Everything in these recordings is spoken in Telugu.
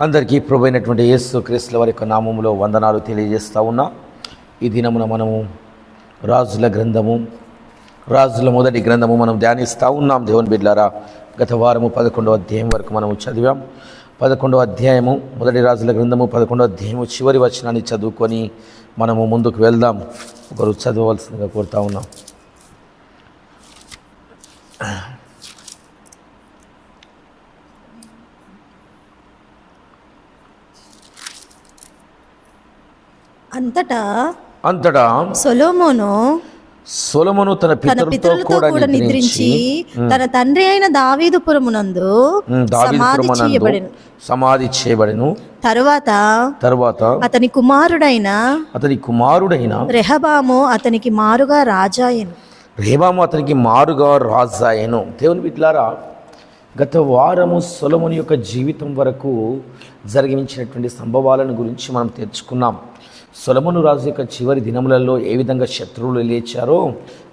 అందరికీ ప్రభువైనటువంటి యేసు క్రీస్తుల వారి యొక్క నామములో వందనాలు తెలియజేస్తూ ఉన్నా. ఈ దినమున మనము రాజుల మొదటి గ్రంథము మనం ధ్యానిస్తూ ఉన్నాం. దేవుని బిడ్డలారా, గత వారము 11వ అధ్యాయం వరకు మనము చదివాం. 11వ అధ్యాయము మొదటి రాజుల గ్రంథము 11వ అధ్యాయము చివరి వచనాన్ని చదువుకొని మనము ముందుకు వెళ్దాం. ఒకరు చదవవలసిందిగా కోరుతా ఉన్నాం. అంతటా సొలొమోను తన పితరులతో కూడా నిద్రించి తన తండ్రి అయిన దావీదుపురమునందు సమాధి చేయబడెను. తరువాత అతని కుమారుడైన రెహబాము అతనికి మారుగా రాజాయెను. దేవుని బిడ్డలారా, గత వారము సొలొమోను యొక్క జీవితం వరకు జరిగించినటువంటి సంభవాలను గురించి మనం తెలుసుకున్నాం. సొలొమోను రాజు యొక్క చివరి దినములలో ఏ విధంగా శత్రువులు లేచారో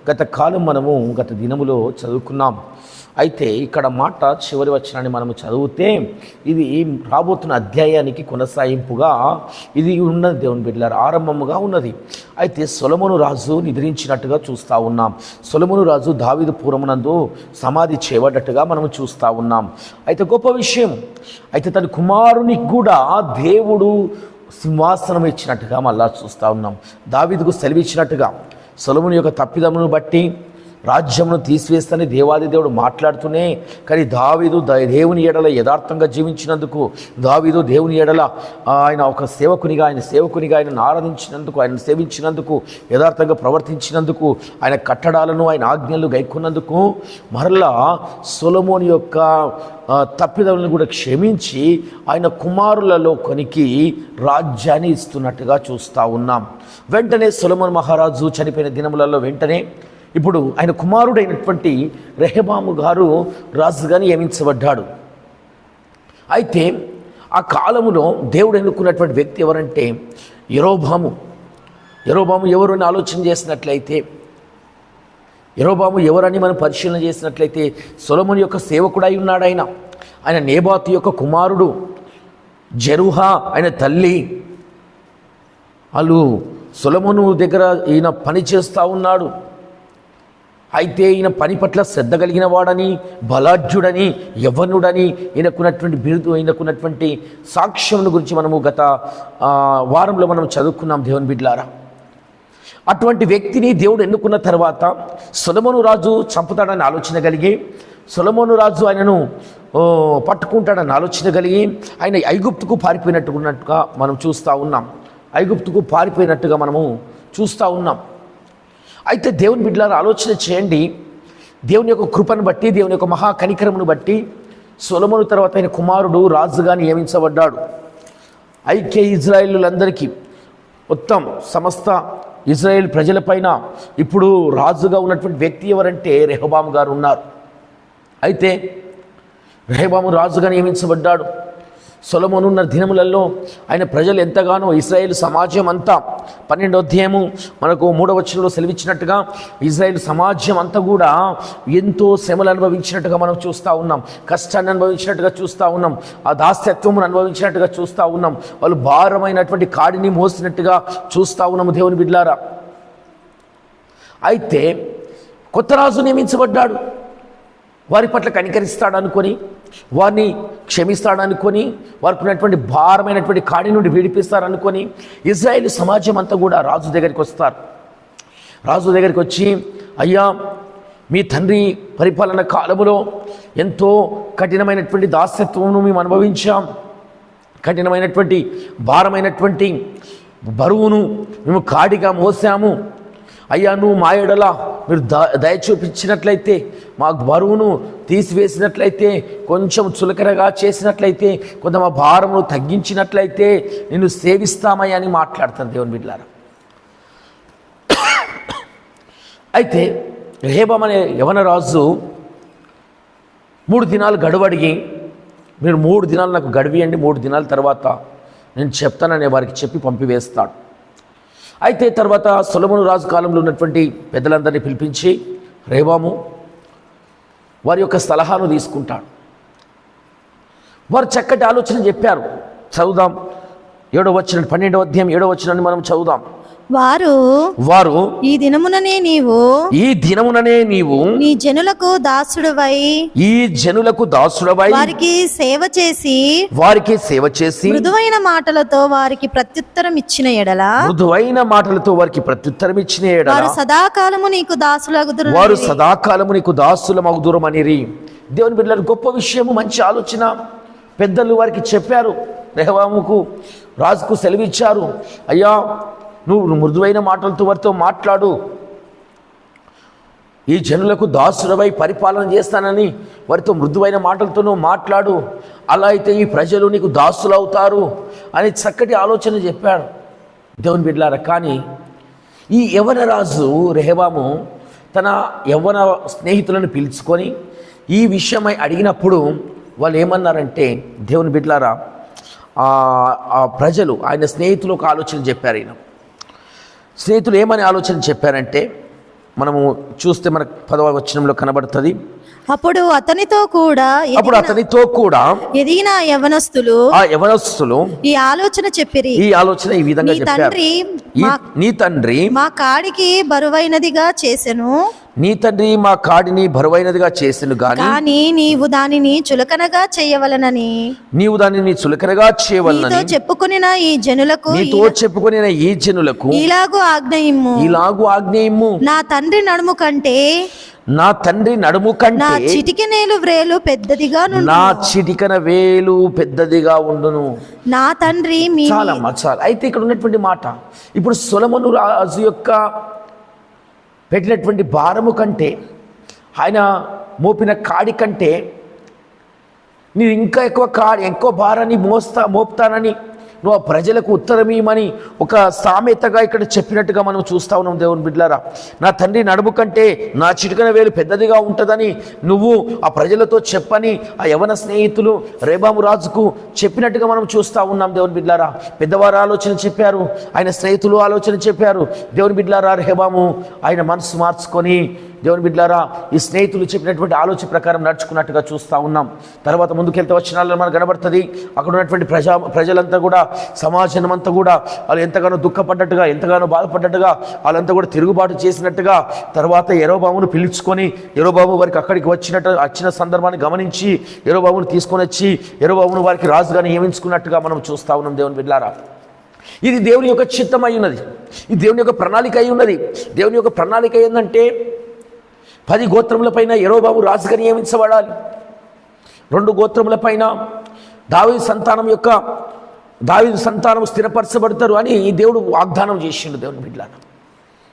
గత దినములో చదువుకున్నాం. అయితే ఇక్కడ మాట చివరి వచనాన్ని మనము చదివితే ఇది రాబోతున్న అధ్యాయానికి కొనసాగింపుగా ఇది ఉన్నది. దేవుని బిడ్డలారా, ఆరంభముగా ఉన్నది. అయితే సొలొమోను రాజు నిద్రించినట్టుగా చూస్తూ ఉన్నాం. సొలొమోను రాజు దావీదుపురమునందు సమాధి చేయబడ్డట్టుగా మనము చూస్తూ ఉన్నాం. అయితే గొప్ప విషయం, అయితే తన కుమారునికి కూడా దేవుడు సింహాసనం ఇచ్చినట్టుగా మళ్ళా చూస్తూ ఉన్నాం. దావీదుకు సెలవిచ్చినట్టుగా సొలొమోను యొక్క తప్పిదమును బట్టి రాజ్యమును తీసివేస్తని దేవాది దేవుడు మాట్లాడుతూనే, కానీ దావీదు దేవుని ఎడల యథార్థంగా జీవించినందుకు, దావీదు దేవుని ఎడల ఆయన ఒక సేవకునిగా ఆయనను ఆరాధించినందుకు, ఆయనను సేవించినందుకు, యథార్థంగా ప్రవర్తించినందుకు, ఆయన కట్టడాలను ఆయన ఆజ్ఞలు గైకొన్నందుకు మరలా సొలొమోను యొక్క తప్పిదములను కూడా క్షమించి ఆయన కుమారులలో కొనికి రాజ్యాన్ని ఇస్తున్నట్టుగా చూస్తూ ఉన్నాం. వెంటనే సొలొమోను మహారాజు చనిపోయిన దినములలో వెంటనే ఇప్పుడు ఆయన కుమారుడైనటువంటి రెహబాము గారు రాజుగా నియమించబడ్డాడు. అయితే ఆ కాలములో దేవుడు ఎన్నుకున్నటువంటి వ్యక్తి ఎవరంటే యరొబాము. ఎవరు అని ఆలోచన చేసినట్లయితే, యరొబాము ఎవరని మనం పరిశీలన చేసినట్లయితే సొలొమోను యొక్క సేవకుడై ఉన్నాడు. ఆయన నేబాతు యొక్క కుమారుడు. జెరుహా ఆయన తల్లి. వాళ్ళు సొలొమోను దగ్గర ఈయన పని చేస్తూ ఉన్నాడు. అయితే ఈయన పని పట్ల శ్రద్ధ కలిగిన వాడని, బలాఢ్యుడని, యవ్వనుడని, ఈయనకున్నటువంటి సాక్ష్యం గురించి మనము గత వారంలో మనం చదువుకున్నాం. దేవుని బిడ్డలారా, అటువంటి వ్యక్తిని దేవుడు ఎన్నుకున్న తర్వాత సొలొమోను రాజు చంపుతాడని ఆలోచన కలిగి, సొలొమోను రాజు ఆయనను పట్టుకుంటాడని ఆలోచన కలిగి ఆయన ఐగుప్తుకు పారిపోయినట్టుగా మనం చూస్తూ ఉన్నాం. అయితే దేవుని బిడ్డలారా, ఆలోచన చేయండి. దేవుని యొక్క కృపను బట్టి, దేవుని యొక్క మహా కనికరమును బట్టి సొలొమోను తర్వాత ఆయన కుమారుడు రాజుగా నియమించబడ్డాడు. ఐక్య ఇజ్రాయేలులందరికీ, మొత్తం సమస్త ఇజ్రాయేల్ ప్రజలపైన ఇప్పుడు రాజుగా ఉన్నటువంటి వ్యక్తి ఎవరంటే రెహబాము గారు ఉన్నారు. అయితే రెహబాము రాజుగా నియమించబడ్డాడు. సొలొమోను ఉన్న దినములలో ఆయన ప్రజలు ఎంతగానో, ఇశ్రాయేల్ సమాజం అంతా 12వ అధ్యాయము మనకు 3వ వచనంలో సెలవిచ్చినట్టుగా ఇశ్రాయేల్ సమాజం అంతా కూడా ఎంతో శ్రమలు అనుభవించినట్టుగా మనం చూస్తూ ఉన్నాం. కష్టాన్ని అనుభవించినట్టుగా చూస్తూ ఉన్నాం. ఆ దాస్యత్వమును అనుభవించినట్టుగా చూస్తూ ఉన్నాం. వాళ్ళు భారమైనటువంటి కాడిని మోసినట్టుగా చూస్తూ ఉన్నాము. దేవుని బిడ్డలారా, అయితే కొత్త రాజు నియమించబడ్డాడు. వారి పట్ల కనికరిస్తాడనుకొని, వారిని క్షమిస్తాడనుకొని, వారికి ఉన్నటువంటి భారమైనటువంటి కాడి నుండి విడిపిస్తారనుకొని ఇజ్రాయేల్ సమాజం అంతా కూడా రాజు దగ్గరికి వస్తారు. రాజు దగ్గరికి వచ్చి, అయ్యా, మీ తండ్రి పరిపాలన కాలములో ఎంతో కఠినమైనటువంటి దాస్యత్వమును మేము అనుభవించాం. కఠినమైనటువంటి భారమైనటువంటి బరువును మేము కాడిగా మోసాము. అయ్యా, నువ్వు మా ఎడల మీరు దయ చూపించినట్లయితే, మా బరువును తీసివేసినట్లయితే, కొంచెం చులకనగా చేసినట్లయితే, కొంత మా భారమును తగ్గించినట్లయితే నిన్ను సేవిస్తామయ్యా అని మాట్లాడతాను. దేవుని బిడ్డలారా, అయితే రెహబాము అనే యవన రాజు 3 దినాలు గడువు అడిగి, మీరు 3 దినాలు నాకు గడివియండి, 3 దినాల తర్వాత నేను చెప్తానని వారికి చెప్పి పంపివేస్తాడు. అయితే తర్వాత సొలొమోను రాజు కాలంలో ఉన్నటువంటి పెద్దలందరినీ పిలిపించి రెహబాము వారి యొక్క సలహాను తీసుకుంటాడు. వారు చక్కటి ఆలోచన చెప్పారు. చదువుదాం 7వ వచనం, 12వ అధ్యాయం 7వ వచనాన్ని మనం చదువుదాం. వారు ఈ దినముననే నీవు నీ జనులకు దాసుడవై వారికి సేవ చేసి మృదువైన మాటలతో వారికి ప్రత్యుత్తరం ఇచ్చిన ఎడల వారు సదాకాలము నీకు దాసులమగుదురమనిరి. దేవుని బిడ్డలు, గొప్ప విషయము, మంచి ఆలోచన పెద్దలు వారికి చెప్పారు. రెహబాముకు, రాజుకు సెలవిచ్చారు. అయ్యా, నువ్వు మృదువైన మాటలతో వారితో మాట్లాడు, ఈ జనులకు దాసుడవై పరిపాలన చేస్తానని వారితో మృదువైన మాటలతో నువ్వు మాట్లాడు, అలా అయితే ఈ ప్రజలు నీకు దాసులు అవుతారు అని చక్కటి ఆలోచన చెప్పాడు. దేవుని బిడ్డలారా, కానీ ఈ యవ్వన రాజు రెహబాము తన యవ్వన స్నేహితులను పిలుచుకొని ఈ విషయమై అడిగినప్పుడు వాళ్ళు ఏమన్నారంటే, దేవుని బిడ్డలారా, ఆ ప్రజలు, ఆయన స్నేహితులు ఒక ఆలోచన చెప్పారు. ఆయన స్నేహితులు ఏమని ఆలోచన చెప్పారంటే మనము చూస్తే మనకు 10వ వచనంలో కనబడుతుంది. అప్పుడు అతనితో కూడా ఎదిగిన యవనస్తులు ఈ ఆలోచన చెప్పిరి. ఈ విధంగా చెప్పారు. నీ తండ్రి మా కాడికి బరువైనదిగా చేసెను. నీ తండ్రి మా కాడిని బరువైనదిగా చేసెను గాని నీవు దానిని చులకనగా చేయవలనని నీతో చెప్పుకొనిన ఈ జనులకు ఇలాగు ఆజ్ఞయిమ్ము. నా తండ్రి నడుము కంటే నా చిటికెన వేలు పెద్దదిగా ఉండును. నా తండ్రి చాలా. అయితే ఇక్కడ ఉన్నటువంటి మాట, ఇప్పుడు సొలొమోను రాజు యొక్క పెట్టినటువంటి భారము కంటే, ఆయన మోపిన కాడి కంటే నేను ఇంకా ఎక్కువ భారాన్ని మోపుతానని నువ్వు ఆ ప్రజలకు ఉత్తరమీయమని ఒక సామెతగా ఇక్కడ చెప్పినట్టుగా మనం చూస్తా ఉన్నాం. దేవుని బిడ్డలారా, నా తండ్రి నడుము కంటే నా చిటికెన వేలు పెద్దదిగా ఉంటుందని నువ్వు ఆ ప్రజలతో చెప్పని ఆ యవన స్నేహితులు రెహబాము రాజుకు చెప్పినట్టుగా మనం చూస్తూ ఉన్నాం. దేవుని బిడ్డలారా, పెద్దవారు ఆలోచన చెప్పారు, ఆయన స్నేహితులు ఆలోచన చెప్పారు. దేవుని బిడ్డలారా, రెహబాము ఆయన మనసు మార్చుకొని, దేవుని బిడ్డలారా, ఈ స్నేహితులు చెప్పినటువంటి ఆలోచన ప్రకారం నడుచుకున్నట్టుగా చూస్తూ ఉన్నాం. తర్వాత ముందుకెళ్తే వచనాల్లో మనకు కనబడుతుంది, అక్కడ ఉన్నటువంటి ప్రజలంతా కూడా, సమాజం అంతా కూడా వాళ్ళు ఎంతగానో దుఃఖపడ్డట్టుగా, ఎంతగానో బాధపడ్డట్టుగా, వాళ్ళంతా కూడా తిరుగుబాటు చేసినట్టుగా, తర్వాత యెరోబామును పిలుచుకొని యెరోబాము వారికి అక్కడికి వచ్చిన సందర్భాన్ని గమనించి యెరోబామును తీసుకొని వచ్చి యెరోబామును వారికి రాజుగా నియమించుకున్నట్టుగా మనం చూస్తూ ఉన్నాం. దేవుని బిడ్డలారా, ఇది దేవుని యొక్క చిత్తం అయి ఉన్నది, ఇది దేవుని యొక్క ప్రణాళిక అయి ఉన్నది. దేవుని యొక్క ప్రణాళిక ఏంటంటే 10 గోత్రముల పైన యెరోబాము రాజుగా నియమించబడాలి. 2 గోత్రముల పైన దావీదు సంతానం స్థిరపరచబడతారు అని దేవుడు వాగ్దానం చేసిండు. దేవుని బిడ్డలారా,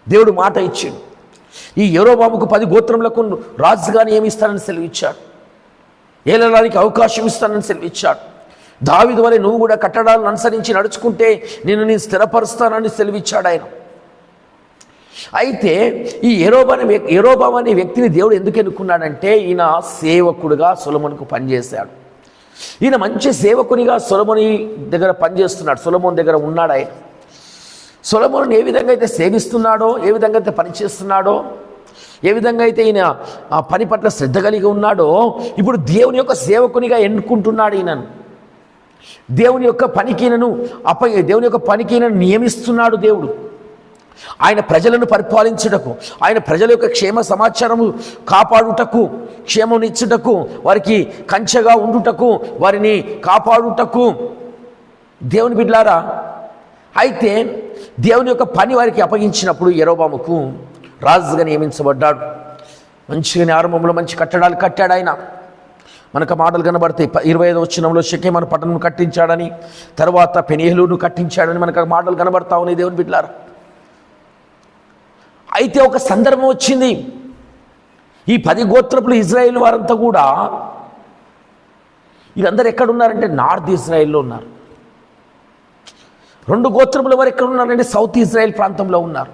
దేవుడు మాట ఇచ్చిండు. ఈ యెరోబాముకు 10 గోత్రములకు రాజుగా నియమిస్తానని సెలవిచ్చాడు. ఏలడానికి అవకాశం ఇస్తానని సెలవిచ్చాడు. దావీదు వలె నువ్వు కూడా కట్టడాలను అనుసరించి నడుచుకుంటే నేను స్థిరపరుస్తానని సెలవిచ్చాడు ఆయన. అయితే ఈ యెరోబాము అనే వ్యక్తిని దేవుడు ఎందుకు ఎన్నుకున్నాడంటే, ఈయన సేవకుడుగా సొలొమోనుకు పనిచేశాడు. ఈయన మంచి సేవకునిగా సొలొమోను దగ్గర పనిచేస్తున్నాడు, సొలొమోను దగ్గర ఉన్నాడు. ఆయన సొలొమోనుని ఏ విధంగా అయితే సేవిస్తున్నాడో, ఏ విధంగా అయితే పనిచేస్తున్నాడో, ఏ విధంగా అయితే ఈయన ఆ పని పట్ల శ్రద్ధ కలిగి ఉన్నాడో, ఇప్పుడు దేవుని యొక్క సేవకునిగా ఎన్నుకుంటున్నాడు ఈయనను. దేవుని యొక్క పనికి నియమిస్తున్నాడు దేవుడు. ఆయన ప్రజలను పరిపాలించుటకు, ఆయన ప్రజల యొక్క క్షేమ సమాచారము కాపాడుటకు, క్షేమనిచ్చుటకు, వారికి కంచెగా ఉండుటకు, వారిని కాపాడుటకు. దేవుని బిడ్డలారా, అయితే దేవుని యొక్క పని వారికి అప్పగించినప్పుడు యెరోబాముకు రాజుగా నియమించబడ్డాడు. మంచిగానే ఆరంభంలో మంచి కట్టడాలు కట్టాడు ఆయన. మనకు మాటలు కనబడతాయి. 25వ వచనంలో షెకెము పట్టణం కట్టించాడని, తర్వాత పెనియేలును కట్టించాడని మనకు మాటలు కనబడతా ఉన్నాయి. దేవుని బిడ్డలారా, అయితే ఒక సందర్భం వచ్చింది. ఈ 10 గోత్రపులు ఇజ్రాయేల్ వారంతా కూడా వీళ్ళందరూ ఎక్కడున్నారంటే నార్త్ ఇజ్రాయెల్లో ఉన్నారు. 2 గోత్రముల వారు ఎక్కడ ఉన్నారంటే సౌత్ ఇజ్రాయెల్ ప్రాంతంలో ఉన్నారు.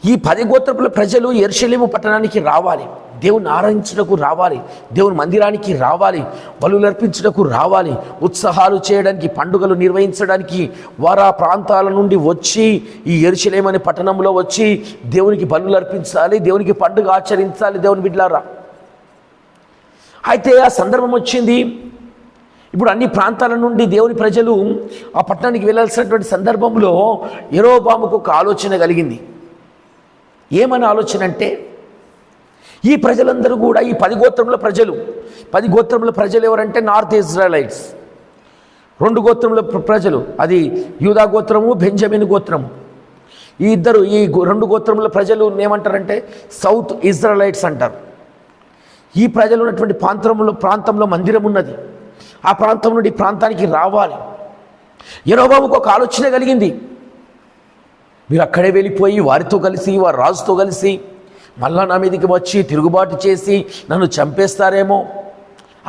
ఈ 10 గోత్రపుల ప్రజలు యెరూషలేము పట్టణానికి రావాలి, దేవుని ఆరాధించుటకు రావాలి, దేవుని మందిరానికి రావాలి, బలులు అర్పించుటకు రావాలి, ఉత్సవాలు చేయడానికి, పండుగలు నిర్వహించడానికి వారు ఆ ప్రాంతాల నుండి వచ్చి ఈ యెరూషలేము అనే పట్టణంలో వచ్చి దేవునికి బలులు అర్పించాలి, దేవునికి పండుగ ఆచరించాలి. దేవుని బిడ్డలారా, అయితే ఆ సందర్భం వచ్చింది. ఇప్పుడు అన్ని ప్రాంతాల నుండి దేవుని ప్రజలు ఆ పట్టణానికి వెళ్ళాల్సినటువంటి సందర్భంలో యెరోబాముకు ఒక ఆలోచన కలిగింది. ఏమని ఆలోచన అంటే, ఈ ప్రజలందరూ కూడా ఈ 10 గోత్రముల ప్రజలు ఎవరంటే నార్త్ ఇజ్రాయలైట్స్. 2 గోత్రముల ప్రజలు, అది యూదా గోత్రము, బెంజమిన్ గోత్రము. ఈ 2 గోత్రముల ప్రజలు ఏమంటారంటే సౌత్ ఇజ్రాయలైట్స్ అంటారు. ఈ ప్రజలు ఉన్నటువంటి ప్రాంతంలో మందిరం ఉన్నది. ఆ ప్రాంతం నుండి ఈ ప్రాంతానికి రావాలి. యెరోబాముకు ఒక ఆలోచన కలిగింది. మీరు అక్కడే వెళ్ళిపోయి వారితో కలిసి, వారి రాజుతో కలిసి మళ్ళా నా మీదకి వచ్చి తిరుగుబాటు చేసి నన్ను చంపేస్తారేమో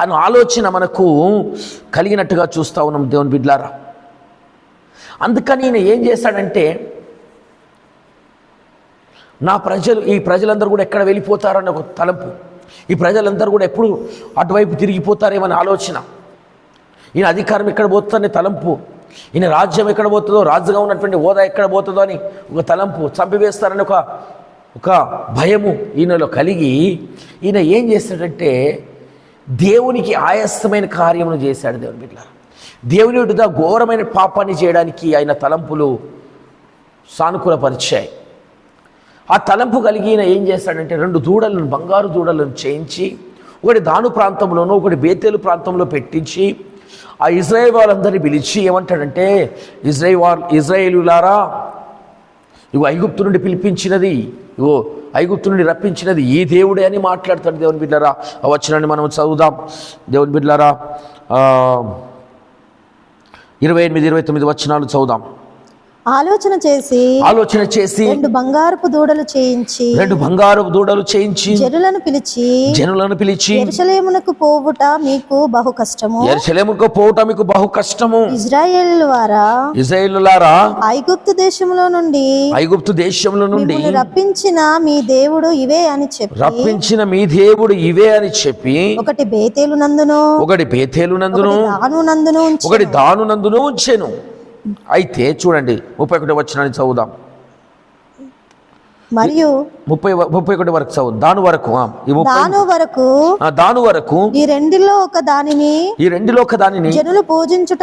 అన్న ఆలోచన మనకు కలిగినట్టుగా చూస్తూ ఉన్నాం దేవుని బిడ్డలారా. అందుకని ఈయన ఏం చేశాడంటే, ఈ ప్రజలందరూ కూడా ఎక్కడ వెళ్ళిపోతారన్న ఒక తలంపు, ఈ ప్రజలందరూ కూడా ఎప్పుడు అటువైపు తిరిగిపోతారేమని ఆలోచన, ఈయన అధికారం ఎక్కడ పోతుందనే తలంపు, ఈయన రాజ్యం ఎక్కడ పోతుందో, రాజుగా ఉన్నటువంటి హోదా ఎక్కడ పోతుందో అని ఒక తలంపు, చంపివేస్తారని ఒక భయము ఈయనలో కలిగి ఈయన ఏం చేశాడంటే దేవునికి ఆయాసమైన కార్యమును చేశాడు. దేవుని బిడ్డలారా, దేవుని ఎదుట ఘోరమైన పాపాన్ని చేయడానికి ఆయన తలంపులు సానుకూలపరిచాయి. ఆ తలంపు కలిగి ఈయన ఏం చేశాడంటే 2 బంగారు దూడలను చేయించి, ఒకటి దాను ప్రాంతంలోనూ ఒకటి బేతేలు ప్రాంతంలో పెట్టించి ఆ ఇజ్రాయేల్ వాళ్ళందరినీ పిలిచి ఏమంటాడంటే, ఇజ్రాయేలులారా, ఇగో ఐగుప్తు నుండి పిలిపించినది, ఇగో ఐగుప్తు నుండి రప్పించినది ఈ దేవుడే అని మాట్లాడతాడు. దేవుని బిడ్డలారా, ఆ వచనాన్ని మనం చదువుదాం. దేవుని బిడ్డలారా, 28-29 వచనాలు చదువుదాం. ఆలోచన చేసి 2 బంగారపు దూడలు చేయించి జనులను పిలిచి యెరూషలేమునకు పోవుట మీకు బహు కష్టము. ఇశ్రాయేలులారా, ఐగుప్తు దేశములో నుండి రప్పించిన మీ దేవుడు ఇవే అని చెప్పి ఒకటి బేతేలు నందును ఒకటి దాను నందును ఉంచెను. అయితే చూడండి 31 వచనాన్ని చదువుదాం. మరియు 31 వరకు చదువు. దాని వరకు ఈ రెండిలో ఒక దానిని జనులు పూజించుట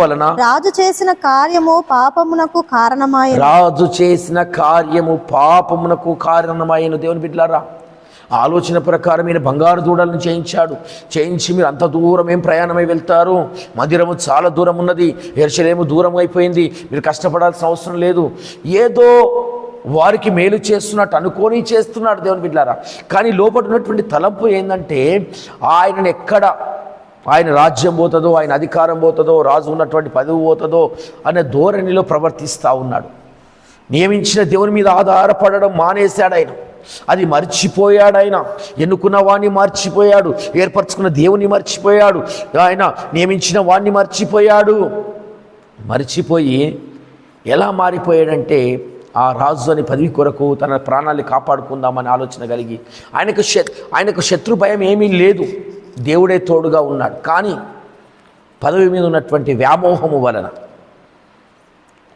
వలన రాజు చేసిన కార్యము పాపమునకు కారణమాయెను. దేవుని బిడ్డలారా, ఆలోచన ప్రకారం ఈయన బంగారు దూడలను చేయించి మీరు అంత దూరం ఏం ప్రయాణమై వెళ్తారు, మందిరము చాలా దూరం ఉన్నది, యెరూషలేము దూరం అయిపోయింది, మీరు కష్టపడాల్సిన అవసరం లేదు, ఏదో వారికి మేలు చేస్తున్నట్టు అనుకొని చేస్తున్నాడు దేవుని బిడ్డలారా. కానీ లోపల ఉన్నటువంటి తలంపు ఏంటంటే, ఆయన రాజ్యం పోతుందో, ఆయన అధికారం పోతుందో, రాజు ఉన్నటువంటి పదవి పోతుందో అనే ధోరణిలో ప్రవర్తిస్తూ ఉన్నాడు. నియమించిన దేవుని మీద ఆధారపడడం మానేశాడు ఆయన. అది మర్చిపోయాడు. ఆయన ఎన్నుకున్న వాణ్ణి మర్చిపోయాడు, ఏర్పరచుకున్న దేవుని మర్చిపోయాడు, ఆయన నియమించిన వాణ్ణి మర్చిపోయి ఎలా మారిపోయాడంటే, ఆ రాజు అని పదవి కొరకు తన ప్రాణాన్ని కాపాడుకుందామని ఆలోచన కలిగి ఆయనకు శత్రు భయం ఏమీ లేదు, దేవుడే తోడుగా ఉన్నాడు. కానీ పదవి మీద ఉన్నటువంటి వ్యామోహము వలన,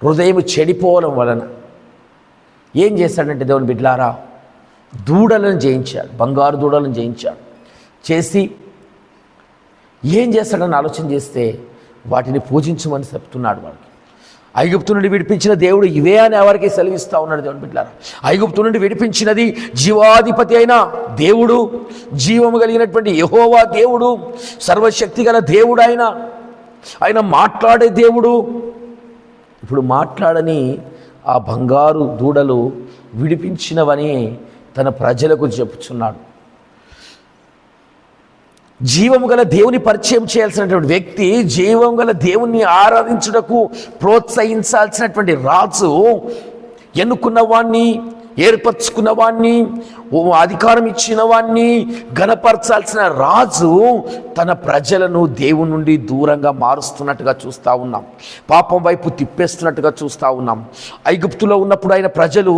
హృదయం చెడిపోవడం వలన ఏం చేశాడంటే దేవుని బిడ్డలారా, దూడలను జయించాడు, బంగారు దూడలను చేసి ఏం చేస్తాడని ఆలోచన చేస్తే వాటిని పూజించమని చెప్తున్నాడు. వాడికి ఐగుప్తు నుండి విడిపించిన దేవుడు ఇవే అని ఎవరికి సెలవిస్తూ ఉన్నాడు. దేవుని బిడ్డలారా, ఐగుప్తు నుండి విడిపించినది జీవాధిపతి అయిన దేవుడు, జీవము కలిగినటువంటి యెహోవా దేవుడు, సర్వశక్తి గల దేవుడు ఆయన మాట్లాడే దేవుడు. ఇప్పుడు మాట్లాడని ఆ బంగారు దూడలు విడిపించినవని తన ప్రజలకు చెప్పుచున్నాడు. జీవము గల దేవుని పరిచయం చేయాల్సినటువంటి వ్యక్తి, జీవం గల దేవుణ్ణి ఆరాధించుటకు ప్రోత్సహించాల్సినటువంటి రాజు, ఎన్నుకున్న వాణ్ణి, ఏర్పరచుకున్న వాణ్ణి, అధికారం ఇచ్చిన వాణ్ణి గణపరచాల్సిన రాజు తన ప్రజలను దేవుని నుండి దూరంగా మారుస్తున్నట్టుగా చూస్తూ ఉన్నాం. పాపం వైపు తిప్పేస్తున్నట్టుగా చూస్తూ ఉన్నాం. ఐగుప్తులో ఉన్నప్పుడు ఆయన ప్రజలు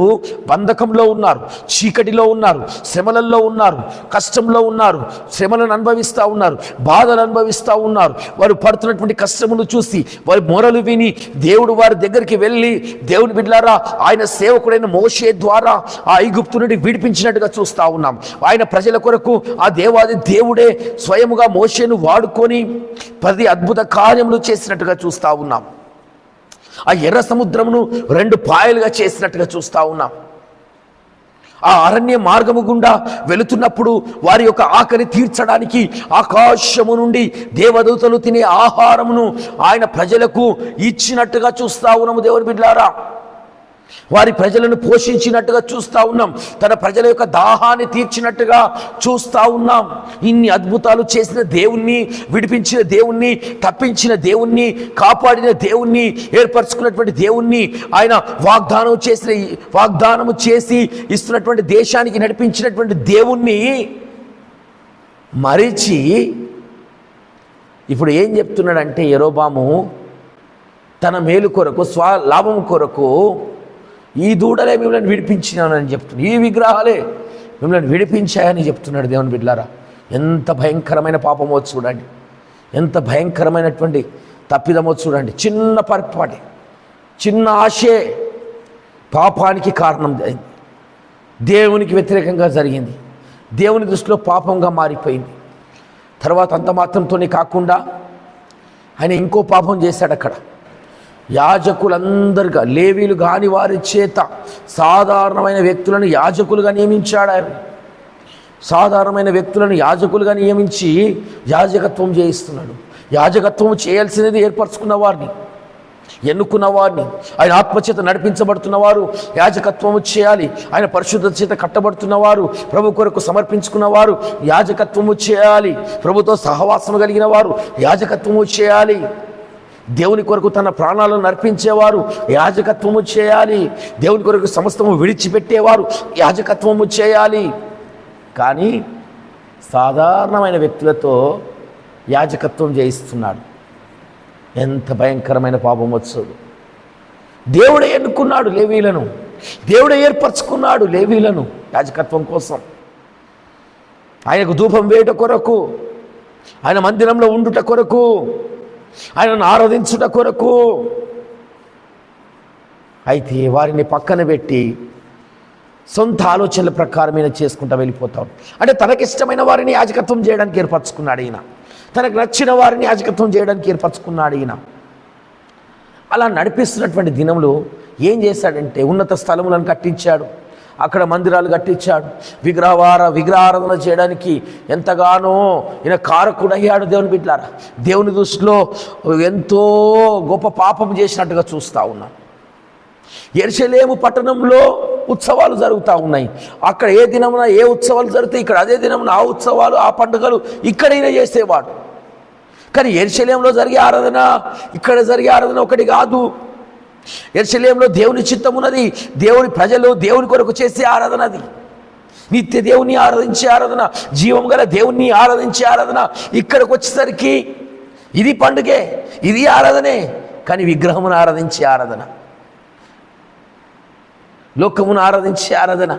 బంధకంలో ఉన్నారు, చీకటిలో ఉన్నారు, శ్రమలలో ఉన్నారు, కష్టంలో ఉన్నారు, శ్రమలను అనుభవిస్తూ ఉన్నారు, బాధలు అనుభవిస్తూ ఉన్నారు. వారు పడుతున్నటువంటి కష్టమును చూసి వారి మొరలు విని దేవుడు వారి దగ్గరికి వెళ్ళి, దేవుని బిడ్డలారా, ఆయన సేవకుడైన మోషే ద్వారా ఆ ఐగుప్తు నుండి విడిపించినట్టుగా ఇచ్చినట్టుగా చూస్తూ ఉన్నాం. ఆయన ప్రజల కొరకు ఆ దేవాది దేవుడే స్వయముగా మోషేను వాడుకొని 10 అద్భుత కార్యములు చేసినట్టుగా చూస్తూ ఉన్నాం. ఆ ఎర్ర సముద్రమును 2 పాయలుగా చేసినట్టుగా చూస్తూ ఉన్నాం. ఆ అరణ్య మార్గము గుండా వెళుతున్నప్పుడు వారి యొక్క ఆకలి తీర్చడానికి ఆకాశము నుండి దేవదూతలు తినే ఆహారమును ఆయన ప్రజలకు ఇచ్చినట్టుగా చూస్తూ ఉన్నాము. దేవుని బిడ్డలారా, వారి ప్రజలను పోషించినట్టుగా చూస్తూ ఉన్నాం. తన ప్రజల యొక్క దాహాన్ని తీర్చినట్టుగా చూస్తూ ఉన్నాం. ఇన్ని అద్భుతాలు చేసిన దేవుణ్ణి, విడిపించిన దేవుణ్ణి, తప్పించిన దేవుణ్ణి, కాపాడిన దేవుణ్ణి, ఏర్పరచుకున్నటువంటి దేవుణ్ణి, ఆయన వాగ్దానము చేసి ఇస్తున్నటువంటి దేశానికి నడిపించినటువంటి దేవుణ్ణి మరిచి ఇప్పుడు ఏం చెప్తున్నాడంటే, యెరోబాము తన మేలు కొరకు, స్వలాభం కొరకు ఈ దూడలే మిమ్మల్ని విడిపించినానని చెప్తున్నాడు. ఈ విగ్రహాలే మిమ్మల్ని విడిపించాయని చెప్తున్నాడు. దేవుని బిడ్డలారా, ఎంత భయంకరమైన పాపమో చూడండి, ఎంత భయంకరమైనటువంటి తప్పిదమో చూడండి. చిన్న పొరపాటు, చిన్న ఆశే పాపానికి కారణం అయింది. దేవునికి వ్యతిరేకంగా జరిగింది, దేవుని దృష్టిలో పాపంగా మారిపోయింది. తర్వాత అంత మాత్రంతోనే కాకుండా ఆయన ఇంకో పాపం చేశాడు. అక్కడ యాజకులందరిగా, లేవీలు కాని వారి చేత సాధారణమైన వ్యక్తులను యాజకులుగా నియమించాడు. ఆయన సాధారణమైన వ్యక్తులను యాజకులుగా నియమించి యాజకత్వం చేయిస్తున్నాడు. యాజకత్వం చేయాల్సినది ఏర్పరచుకున్న వారిని, ఎన్నుకున్న వారిని, ఆయన ఆత్మచేత నడిపించబడుతున్న వారు యాజకత్వము చేయాలి. ఆయన పరిశుద్ధత చేత కట్టబడుతున్న వారు, ప్రభు కొరకు సమర్పించుకున్న వారు యాజకత్వము చేయాలి. ప్రభుతో సహవాసము కలిగిన వారు యాజకత్వము చేయాలి. దేవుని కొరకు తన ప్రాణాలను అర్పించేవారు యాజకత్వము చేయాలి. దేవుని కొరకు సమస్తము విడిచిపెట్టేవారు యాజకత్వము చేయాలి. కానీ సాధారణమైన వ్యక్తులతో యాజకత్వం చేయిస్తున్నాడు. ఎంత భయంకరమైన పాపం వచ్చాడు. దేవుడే ఎన్నుకున్నాడు లేవీలను, దేవుడే ఏర్పరచుకున్నాడు లేవీలను యాజకత్వం కోసం. ఆయనకు ధూపం వేయుట కొరకు, ఆయన మందిరంలో ఉండుట కొరకు, ఆయనను ఆరాధించుట కొరకు. అయితే వారిని పక్కన పెట్టి సొంత ఆలోచనల ప్రకారమైన చేసుకుంటూ వెళ్ళిపోతాడు. అంటే తనకిష్టమైన వారిని యాజకత్వం చేయడానికి ఏర్పరచుకున్నాడు ఈయన, తనకు నచ్చిన వారిని యాజకత్వం చేయడానికి ఏర్పరచుకున్నాడు ఈయన. అలా నడిపిస్తున్నటువంటి దినములు ఏం చేశాడంటే, ఉన్నత స్థలములను కట్టించాడు, అక్కడ మందిరాలు కట్టించాడు, విగ్రహారాధన చేయడానికి ఎంతగానో ఈయన కారకుడయ్యాడు. దేవుని బిడ్డలారా, దేవుని దృష్టిలో ఎంతో గొప్ప పాపం చేసినట్టుగా చూస్తూ ఉన్నాం. యెరూషలేము పట్టణంలో ఉత్సవాలు జరుగుతూ ఉన్నాయి. అక్కడ ఏ దినమున ఏ ఉత్సవాలు జరుగుతాయి, ఇక్కడ అదే దినమున ఆ ఉత్సవాలు, ఆ పండుగలు ఇక్కడైనా చేసేవాడు. కానీ యెరూషలేములో జరిగే ఆరాధన, ఇక్కడ జరిగే ఆరాధన ఒకటి కాదు. యెరూషలేములో దేవుని చిత్తం ఉన్నది, దేవుని ప్రజలు దేవుని కొరకు చేసే ఆరాధన అది. నిత్య దేవుని ఆరాధించే ఆరాధన, జీవం గల దేవుణ్ణి ఆరాధించే ఆరాధన. ఇక్కడికి వచ్చేసరికి ఇది పండుగే, ఇది ఆరాధనే, కానీ విగ్రహమును ఆరాధించే ఆరాధన, లోకమును ఆరాధించే ఆరాధన.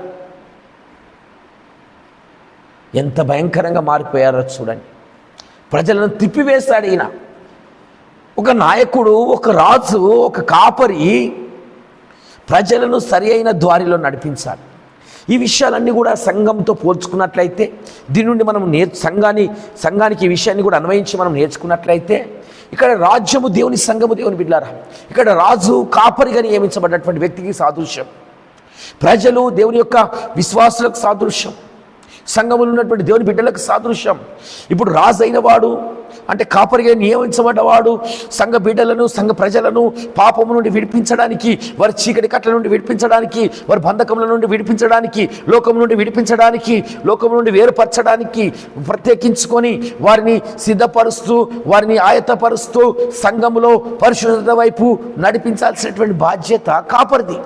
ఎంత భయంకరంగా మారిపోయారో చూడండి. ప్రజలను తిప్పివేశాడు ఈయన. ఒక నాయకుడు, ఒక రాజు, ఒక కాపరి ప్రజలను సరి అయిన ద్వారిలో నడిపించాలి. ఈ విషయాలన్నీ కూడా సంఘంతో పోల్చుకున్నట్లయితే, దీని నుండి మనం సంఘానికి ఈ విషయాన్ని కూడా అన్వయించి మనం నేర్చుకున్నట్లయితే, ఇక్కడ రాజ్యము దేవుని, సంఘము దేవుని బిడ్డలారా, ఇక్కడ రాజు కాపరిగా నియమించబడినటువంటి వ్యక్తికి సాదృశ్యం, ప్రజలు దేవుని యొక్క విశ్వాసులకు సాదృశ్యం, సంఘములు ఉన్నటువంటి దేవుని బిడ్డలకు సాదృశ్యం. ఇప్పుడు రాజు అయిన వాడు అంటే కాపరిగా నియమించబడ్డవాడు సంఘ బిడ్డలను, సంఘ ప్రజలను పాపము నుండి విడిపించడానికి, వారి చీకటి కట్ల నుండి విడిపించడానికి, వారి బంధకముల నుండి విడిపించడానికి, లోకం నుండి విడిపించడానికి, లోకం నుండి వేరుపరచడానికి ప్రత్యేకించుకొని వారిని సిద్ధపరుస్తూ, వారిని ఆయత్తపరుస్తూ సంఘములో పరిశుద్ధత వైపు నడిపించాల్సినటువంటి బాధ్యత కాపరిది.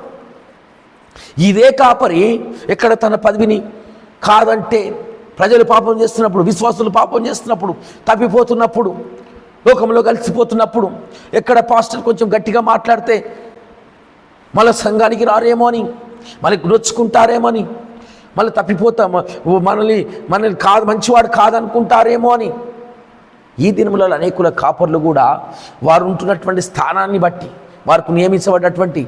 ఇదే కాపరి ఎక్కడ తన పదవిని కాదంటే, ప్రజలు పాపం చేస్తున్నప్పుడు, విశ్వాసులు పాపం చేస్తున్నప్పుడు, తప్పిపోతున్నప్పుడు, లోకంలో కలిసిపోతున్నప్పుడు, ఎక్కడ పాస్టర్ కొంచెం గట్టిగా మాట్లాడితే మళ్ళీ సంఘానికి రారేమో అని, మళ్ళీ నొచ్చుకుంటారేమో అని, మళ్ళీ తప్పిపోతాం, మనల్ని కాదు, మంచివాడు కాదనుకుంటారేమో అని. ఈ దినములలో అనేకుల కాపర్లు కూడా వారు ఉంటున్నటువంటి స్థానాన్ని బట్టి, వారికి నియమించబడినటువంటి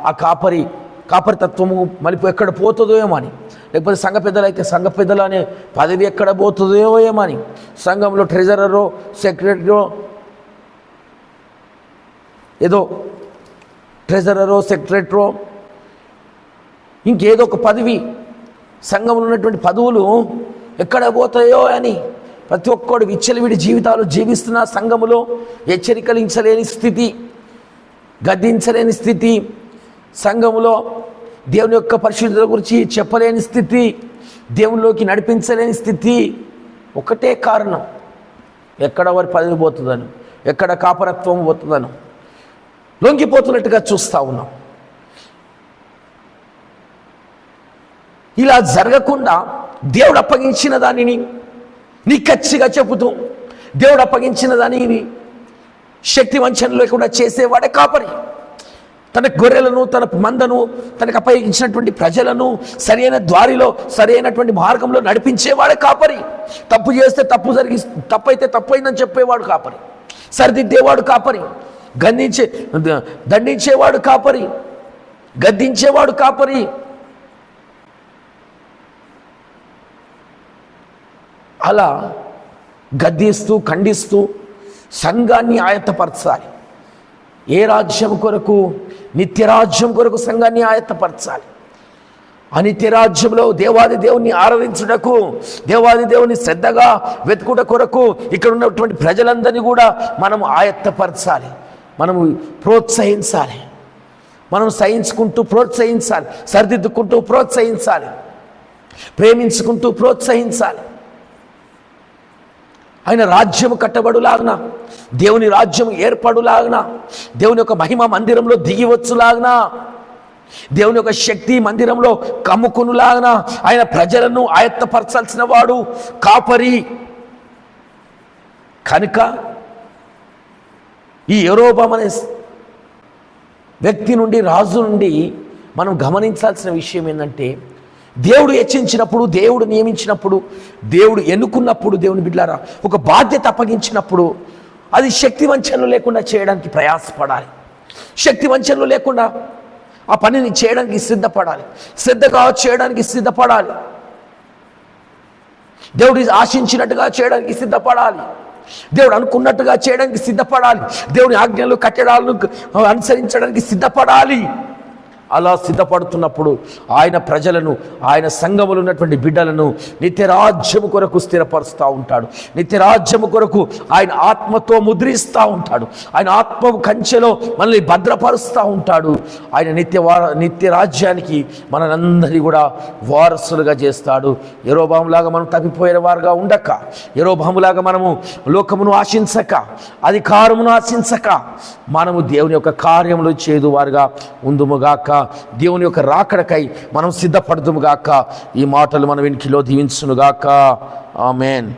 ఆ కాపరి కాపరితత్వము మళ్ళీ ఎక్కడ పోతుందో ఏమో అని, లేకపోతే సంఘ పెద్దలు అయితే సంఘ పెద్దలు అనే పదవి ఎక్కడ పోతుందో ఏమో అని, సంఘంలో ట్రెజరరో సెక్రటరీయో ఏదో ట్రెజరరో సెక్రటరో ఇంకేదో ఒక పదవి, సంఘంలో ఉన్నటువంటి పదవులు ఎక్కడ పోతాయో అని ప్రతి ఒక్కడు విచ్చలవిడి జీవితాలు జీవిస్తున్న సంఘములో హెచ్చరికలించలేని స్థితి, గద్దించలేని స్థితి, సంఘములో దేవుని యొక్క పరిశుద్ధత గురించి చెప్పలేని స్థితి, దేవునిలోకి నడిపించలేని స్థితి. ఒకటే కారణం, ఎక్కడ వారి పదవి పోతుందను, ఎక్కడ కాపరత్వం పోతుందను లొంగిపోతున్నట్టుగా చూస్తూ ఉన్నాం. ఇలా జరగకుండా దేవుడు అప్పగించిన దానిని నీ ఖచ్చితంగా చెబుతూ, దేవుడు అప్పగించిన దానిని శక్తి వంచన లేకుండా చేసేవాడే కాపరి. తన గొర్రెలను, తన మందను, తనకు అప్పగించినటువంటి ప్రజలను సరైన దారిలో, సరైనటువంటి మార్గంలో నడిపించేవాడే కాపరి. తప్పు చేస్తే తప్పైతే తప్పైందని చెప్పేవాడు కాపరి, సరిదిద్దేవాడు కాపరి, దండించేవాడు కాపరి, గద్దించేవాడు కాపరి. అలా గద్దిస్తూ ఖండిస్తూ సంఘాన్ని ఆయత్తపరచాలి. ఏ రాజ్యం కొరకు? నిత్యరాజ్యం కొరకు సంఘాన్ని ఆయత్తపరచాలి. అనిత్య రాజ్యంలో దేవాది దేవుని ఆరాధించుటకు, దేవాది దేవుని శ్రద్ధగా వెతుకుట కొరకు ఇక్కడ ఉన్నటువంటి ప్రజలందరినీ కూడా మనం ఆయత్తపరచాలి, మనము ప్రోత్సహించాలి, మనం సహించుకుంటూ ప్రోత్సహించాలి, సరిదిద్దుకుంటూ ప్రోత్సహించాలి, ప్రేమించుకుంటూ ప్రోత్సహించాలి. ఆయన రాజ్యం కట్టబడులాగన, దేవుని రాజ్యం ఏర్పడులాగన, దేవుని యొక్క మహిమ మందిరంలో దిగివచ్చులాగన, దేవుని యొక్క శక్తి మందిరంలో కమ్ముకునులాగన ఆయన ప్రజలను ఆయత్తపరచాల్సిన వాడు కాపరి. కనుక ఈ యెరోబాము అనే వ్యక్తి నుండి, రాజు నుండి మనం గమనించాల్సిన విషయం ఏంటంటే, దేవుడు హెచ్చించినప్పుడు, దేవుడు నియమించినప్పుడు, దేవుడు ఎన్నుకున్నప్పుడు, దేవుని బిడ్డలారా ఒక బాధ్యత అప్పగించినప్పుడు అది శక్తి వంచనలు లేకుండా చేయడానికి ప్రయాసపడాలి. శక్తి వంచనలు లేకుండా ఆ పనిని చేయడానికి సిద్ధపడాలి, శ్రద్ధగా చేయడానికి సిద్ధపడాలి, దేవుడు ఆశించినట్టుగా చేయడానికి సిద్ధపడాలి, దేవుడు అనుకున్నట్టుగా చేయడానికి సిద్ధపడాలి, దేవుని ఆజ్ఞలు కట్టడాలను అనుసరించడానికి సిద్ధపడాలి. అలా సిద్ధపడుతున్నప్పుడు ఆయన ప్రజలను, ఆయన సంఘములో ఉన్నటువంటి బిడ్డలను నిత్యరాజ్యము కొరకు స్థిరపరుస్తూ ఉంటాడు, నిత్యరాజ్యము కొరకు ఆయన ఆత్మతో ముద్రిస్తూ ఉంటాడు, ఆయన ఆత్మ కంచెలో మనల్ని భద్రపరుస్తూ ఉంటాడు. ఆయన నిత్యరాజ్యానికి మనందరినీ కూడా వారసులుగా చేస్తాడు. యెరోబాములాగా మనం తప్పిపోయిన వారుగా ఉండక, యెరోబాములాగా మనము లోకమును ఆశించక, అధికారమును ఆశించక, మనము దేవుని యొక్క కార్యములు చేదువారుగా ఉందుముగాక. దేవుని యొక్క రాకడకై మనం సిద్ధపడుదుముగాక. ఈ మాటలు మన వెనుకలో దీవించునుగాక. ఆమేన్.